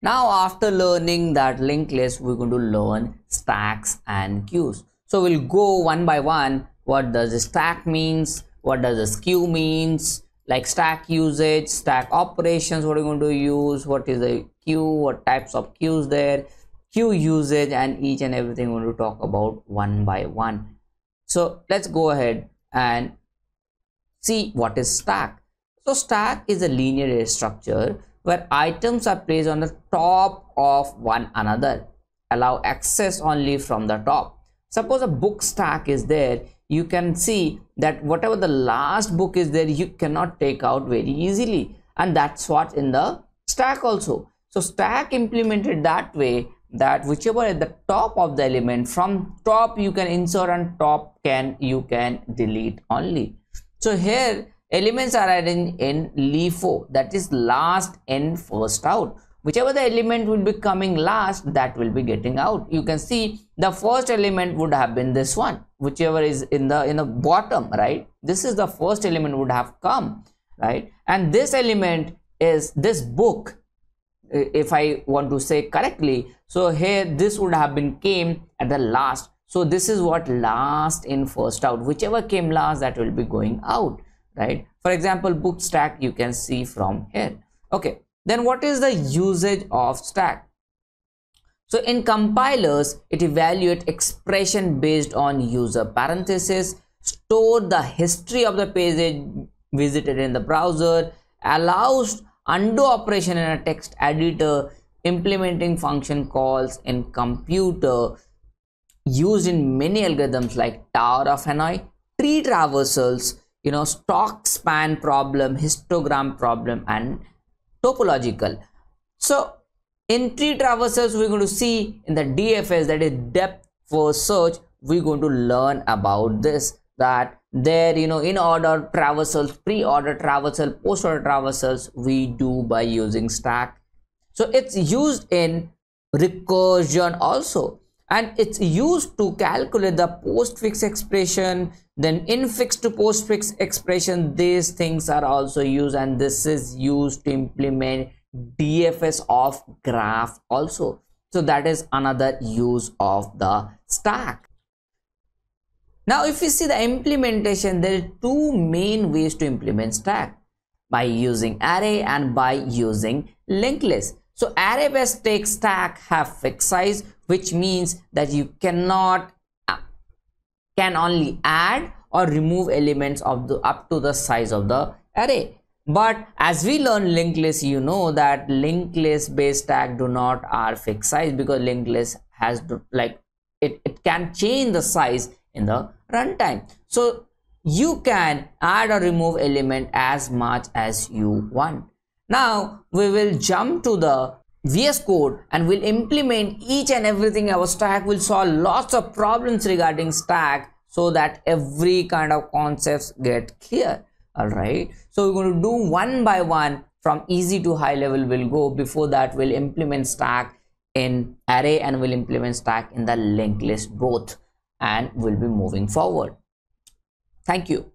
Now after learning that linked list, we're going to learn stacks and queues. So we'll go one by one. What does a stack means? What does a queue means? Like stack usage, stack operations, what are you going to use? What is a queue? What types of queues there? Queue usage, and each and everything we're going to talk about one by one. So let's go ahead and see what is stack. So stack is a linear array structure where items are placed on the top of one another, allow access only from the top. Suppose a book stack is there, you can see that whatever the last book is there, you cannot take out very easily, and that's what in the stack also. So stack implemented that way that whichever at the top of the element, from top you can insert and top you can delete only. So here elements are arranged in LIFO, that is last in first out. Whichever the element will be coming last, that will be getting out. You can see the first element would have been this one, whichever is in the bottom, right? This is the first element would have come, right? And this element is this book, if I want to say correctly. So here this would have been came at the last. So this is what last in first out, whichever came last, that will be going out, right? For example, book stack you can see from here. Okay, then what is the usage of stack? So in compilers, it evaluates expression based on user parenthesis, store the history of the page visited in the browser, allows undo operation in a text editor, implementing function calls in computer, used in many algorithms like Tower of Hanoi, tree traversals, stock span problem, histogram problem, and topological. So in tree traversals, we're going to see in the DFS, that is depth first search, we're going to learn about this, that there in order traversals, pre-order traversal, post-order traversals we do by using stack. So it's used in recursion also, and it's used to calculate the postfix expression, then infix to postfix expression. These things are also used, and this is used to implement DFS of graph also. So that is another use of the stack. Now if you see the implementation, there are two main ways to implement stack, by using array and by using linked list. So array based take stack have fixed size, which means that you can only add or remove elements of the up to the size of the array. But as we learn linked list, you know that linked list based stack do not are fixed size, because linked list has it can change the size in the runtime. So you can add or remove element as much as you want. Now we will jump to the VS Code and we'll implement each and everything. Our stack will solve lots of problems regarding stack, so that every kind of concepts get clear. All right, so we're going to do one by one from easy to high level. We'll go. Before that, we'll implement stack in array and we'll implement stack in the linked list both, and we'll be moving forward. Thank you.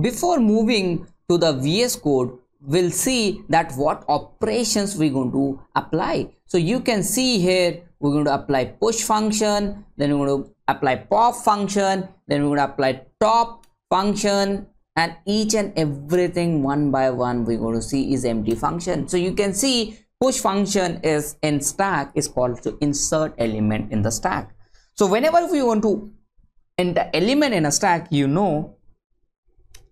Before moving to the VS Code, we'll see that what operations we're going to apply. So you can see here we're going to apply push function, then we're going to apply pop function, then we're going to apply top function, and each and everything one by one we're going to see is empty function. So you can see push function is in stack is called to insert element in the stack. So whenever we want to enter element in a stack,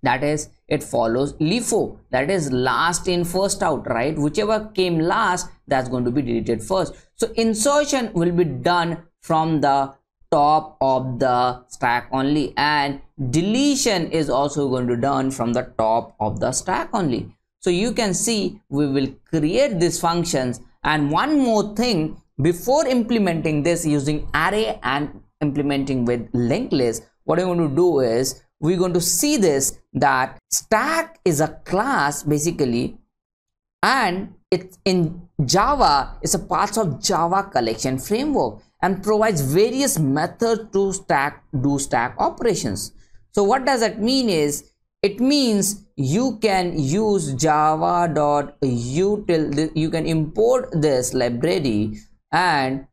that is it follows LIFO, that is last in first out, right? Whichever came last, that's going to be deleted first. So insertion will be done from the top of the stack only, and deletion is also going to be done from the top of the stack only. So you can see we will create these functions. And one more thing, before implementing this using array and implementing with linked list, what I'm going to do is we're going to see this, that stack is a class basically, and it's in Java, it's a part of Java collection framework and provides various methods to do stack operations. So what does that mean is, it means you can use java.util, you can import this library and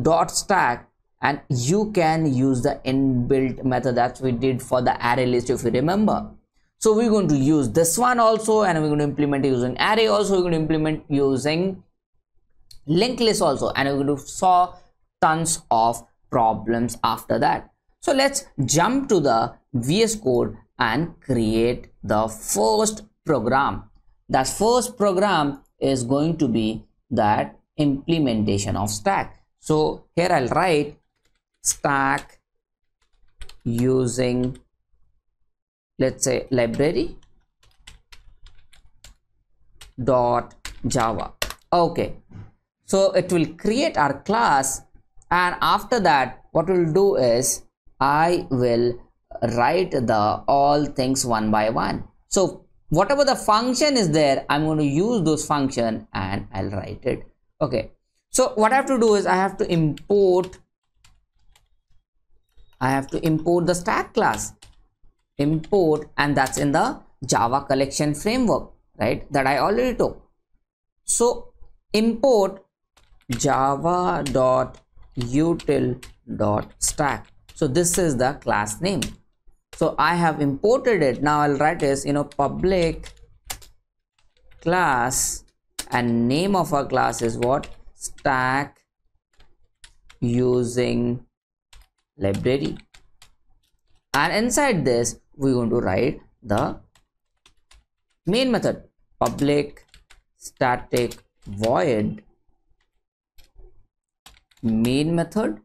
dot stack, and you can use the inbuilt method that we did for the array list, if you remember. So we're going to use this one also, and we're going to implement using array also, we're going to implement using linked list also, and we're going to solve tons of problems after that. So let's jump to the VS Code and create the first program. That first program is going to be that implementation of stack. So here I'll write stack using, let's say, library dot java. Okay, so it will create our class, and after that what we'll do is I will write the all things one by one. So whatever the function is there, I'm going to use those function and I'll write it. Okay, so what I have to do is I have to import the stack class, import, and that's in the Java collection framework, right, that I already took. So import java.util.stack. so this is the class name. So I have imported it. Now I'll write is, public class, and name of our class is what? Stack using library. And inside this we're going to write the main method, public static void main method,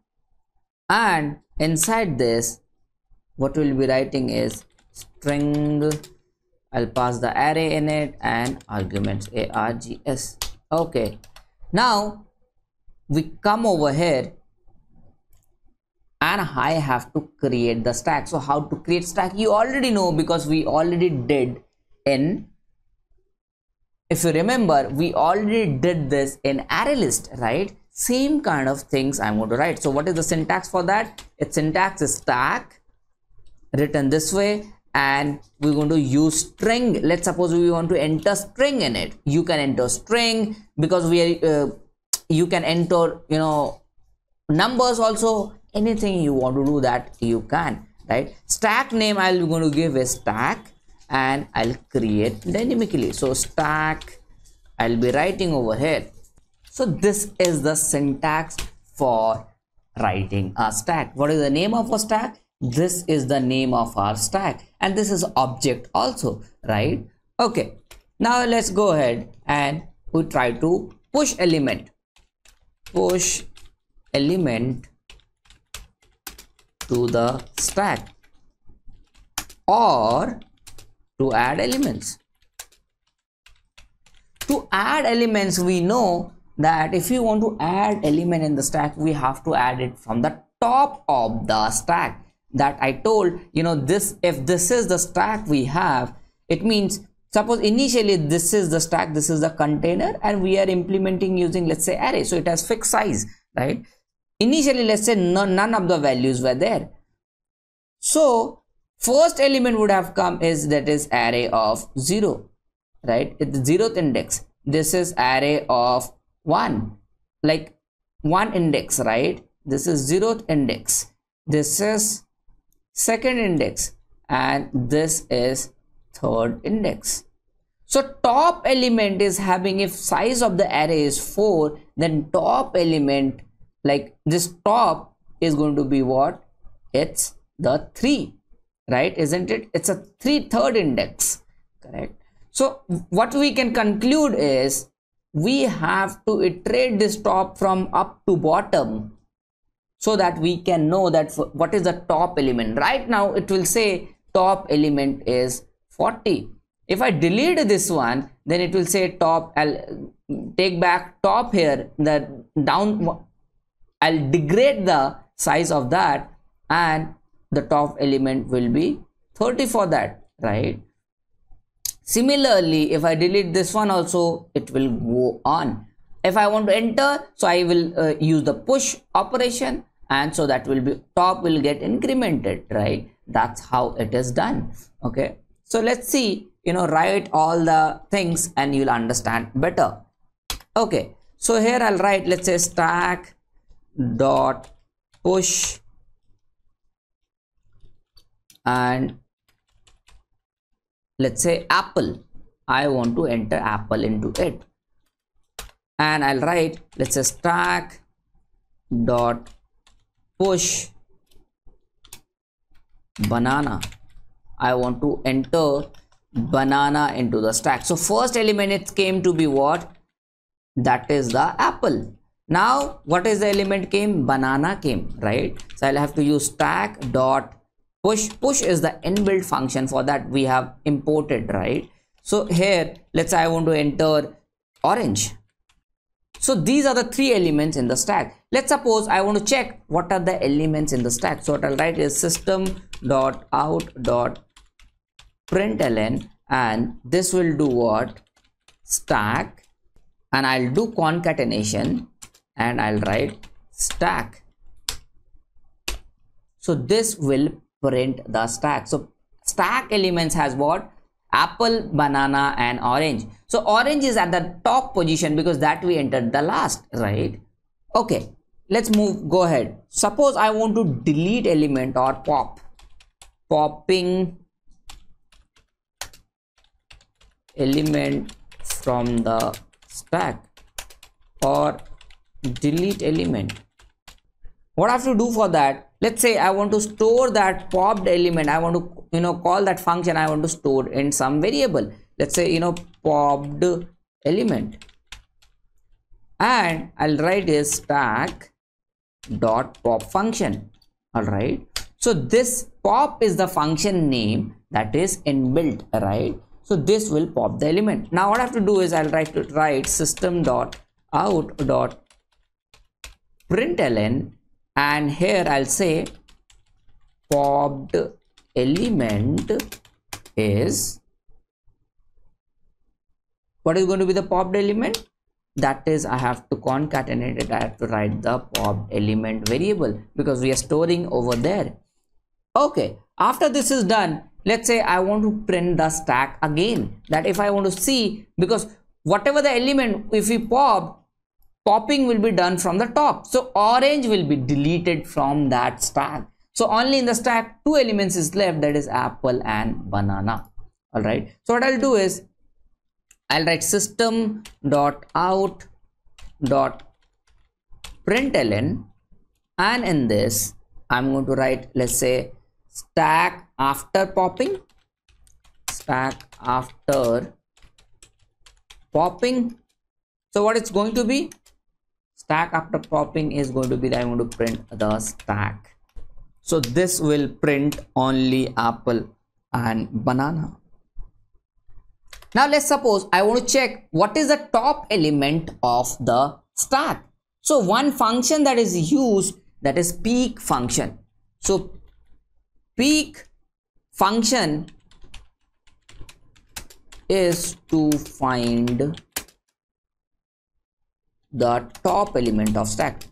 and inside this what we'll be writing is string. I'll pass the array in it and arguments, args. Okay, now we come over here and I have to create the stack. So how to create stack, you already know, because we already did in, if you remember, we already did this in array list, right? Same kind of things I'm going to write. So what is the syntax for that? Its syntax is stack written this way, and we're going to use string. Let's suppose we want to enter string in it. You can enter string, because we are you can enter numbers also, anything you want to do that you can, right? Stack name I'm going to give a stack, and I'll create dynamically. So stack I'll be writing over here. So this is the syntax for writing a stack. What is the name of a stack? This is the name of our stack, and this is object also, right? Okay, now let's go ahead and we try to push element to the stack, or to add elements. To add elements, we know that if you want to add element in the stack, we have to add it from the top of the stack. That I told, this, if this is the stack we have, it means, suppose initially this is the stack, this is the container, and we are implementing using, let's say, array. So it has fixed size, right? Initially, let's say none of the values were there. So first element would have come is, that is array of 0, right? It's the 0th index. This is array of 1, like 1 index, right? This is 0th index. This is 2nd index, and this is 3rd index. So top element is having, if size of the array is 4, then top element, like this top, is going to be what? It's the 3, right? Isn't it? It's a 3rd index, correct? So what we can conclude is, we have to iterate this top from up to bottom, so that we can know that what is the top element. Right now it will say top element is 40. If I delete this one, then it will say top. I'll take back top here, the down, I'll degrade the size of that, and the top element will be 30 for that, right? Similarly, if I delete this one also, it will go on. If I want to enter, so I will use the push operation, and so that will be, top will get incremented, right? That's how it is done. Okay, so let's see, write all the things and you'll understand better. Okay, so here I'll write, let's say stack dot push, and let's say apple. I want to enter apple into it, and I'll write, let's say stack dot push banana. I want to enter banana into the stack. So first element, it came to be what? That is the apple. Now what is the element came? Banana came, right? So I'll have to use stack dot push. Push is the inbuilt function for that we have imported, right? So here, let's say I want to enter orange. So these are the three elements in the stack. Let's suppose I want to check what are the elements in the stack. So what I'll write is system.out.println, and this will do what? Stack, and I'll do concatenation, and I'll write stack. So this will print the stack. So stack elements has what? Apple, banana, and orange. So orange is at the top position because that we entered the last, right? Okay, let's go ahead. Suppose I want to delete element or popping element from the stack or delete element. What I have to do for that? Let's say I want to store that popped element. I want to call that function. I want to store in some variable. Let's say popped element, and I'll write is stack dot pop function. All right, so this pop is the function name that is inbuilt, right? So this will pop the element. Now what I have to do is I'll write system dot out dot println, and here I'll say popped element is, what is going to be the popped element? That is, I have to concatenate it. I have to write the popped element variable because we are storing over there. Okay, after this is done, let's say I want to print the stack again. That if I want to see, because whatever the element, if we popping will be done from the top. So orange will be deleted from that stack. So only in the stack two elements is left, that is apple and banana. All right, so what I'll do is I'll write system.out.println, and in this I'm going to write, let's say stack after popping. So what it's going to be? Stack after popping is going to be that I want to print the stack. So this will print only apple and banana. Now let's suppose I want to check what is the top element of the stack. So one function that is used, that is peek function. So peek function is to find the top element of stack.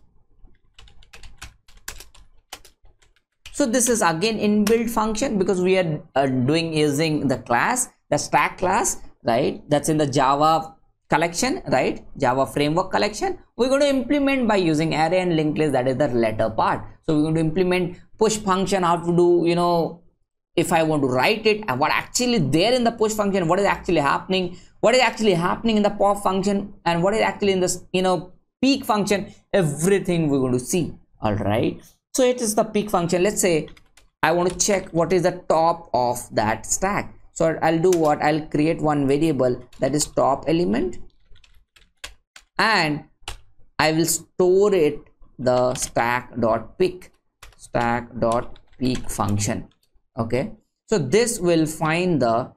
So this is again inbuilt function because we are using the class, the stack class, right? That's in the Java collection, right? Java framework collection. We're going to implement by using array and linked list, that is the latter part. So we're going to implement push function, how to do, if I want to write it, what actually there in the push function, what is actually happening, what is actually happening in the pop function, and what is actually in this, peek function, everything we're going to see. All right. So it is the peek function. Let's say I want to check what is the top of that stack. So I'll do what? I'll create one variable that is top element, and I will store it the stack.peek function. Okay, so this will find the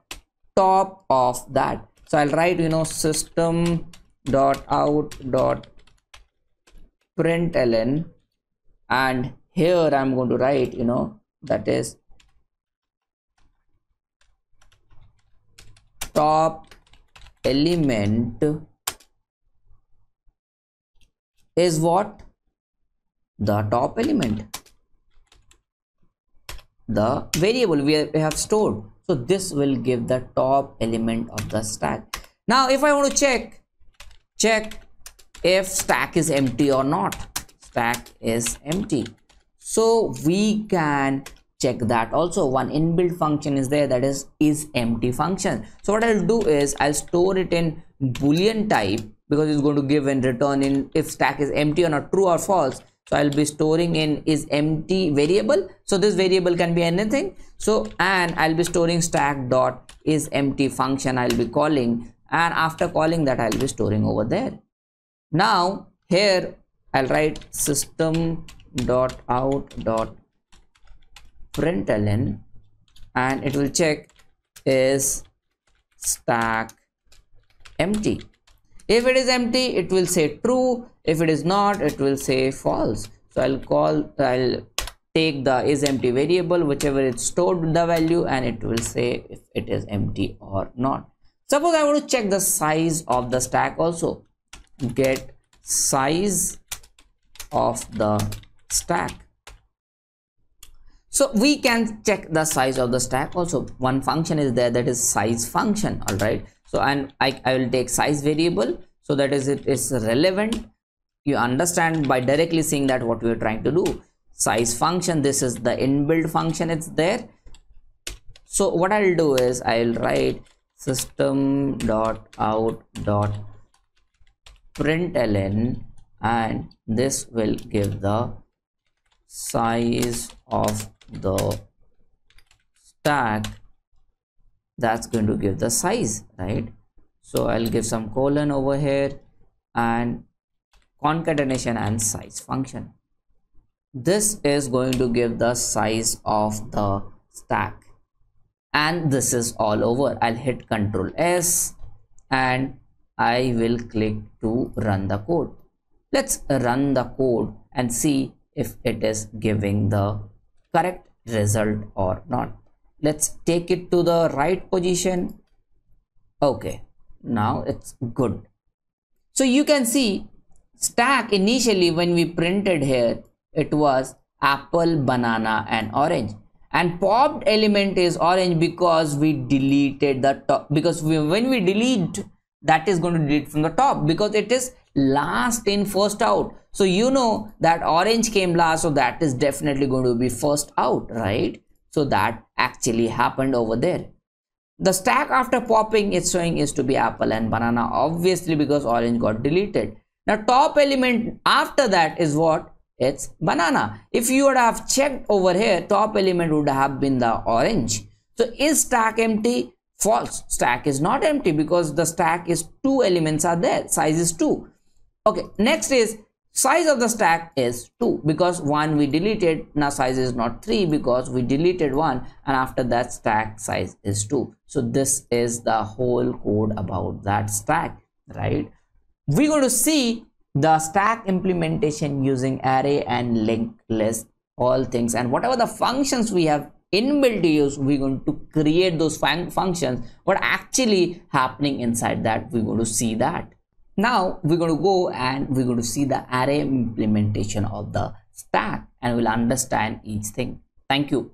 top of that. So I'll write system.out.println, and here I'm going to write that is top element is what? The top element. the variable we have stored. So this will give the top element of the stack. Now if I want to check if stack is empty or not, stack is empty, so we can check that also. One inbuilt function is there, that is empty function. So what I'll do is I'll store it in boolean type, because it's going to give and return in if stack is empty or not, true or false. So I'll be storing in is empty variable. So this variable can be anything. So, and I'll be storing stack dot is empty function I'll be calling, and after calling that I'll be storing over there. Now here I'll write system dot out dot println, and it will check is stack empty. If it is empty, it will say true. If it is not, it will say false. So I'll take the is empty variable, whichever it's stored the value, and it will say if it is empty or not. Suppose I want to check the size of the stack also. Get size of the stack. So we can check the size of the stack also. One function is there, that is size function. All right. So, and I will take size variable, so that is it is relevant. You understand by directly seeing that what we are trying to do. Size function, this is the inbuilt function, it's there. So what I'll do is I'll write system dot out dot println, and this will give the size of the stack. That's going to give the size, right? So I'll give some colon over here and concatenation and size function. This is going to give the size of the stack, and this is all over. I'll hit Ctrl S and I will click to run the code. Let's run the code and see if it is giving the correct result or not. Let's take it to the right position. Okay, now it's good. So you can see stack initially when we printed here, it was apple, banana and orange, and popped element is orange because we deleted the top, because when we delete, that is going to delete from the top because it is last in first out. So you know that orange came last, so that is definitely going to be first out, right? So that actually happened over there. The stack after popping it's showing is to be apple and banana, obviously because orange got deleted. Now top element after that is what? It's banana. If you would have checked over here, top element would have been the orange. So is stack empty? False. Stack is not empty because the stack is 2 elements are there. Size is 2. Okay, next is size of the stack is 2 because 1 we deleted. Now size is not 3 because we deleted 1, and after that stack size is 2. So this is the whole code about that stack, right? We're going to see the stack implementation using array and linked list, all things, and whatever the functions we have inbuilt to use, we're going to create those functions. What actually happening inside that, we're going to see that. Now we're going to go and we're going to see the array implementation of the stack, and we'll understand each thing. Thank you.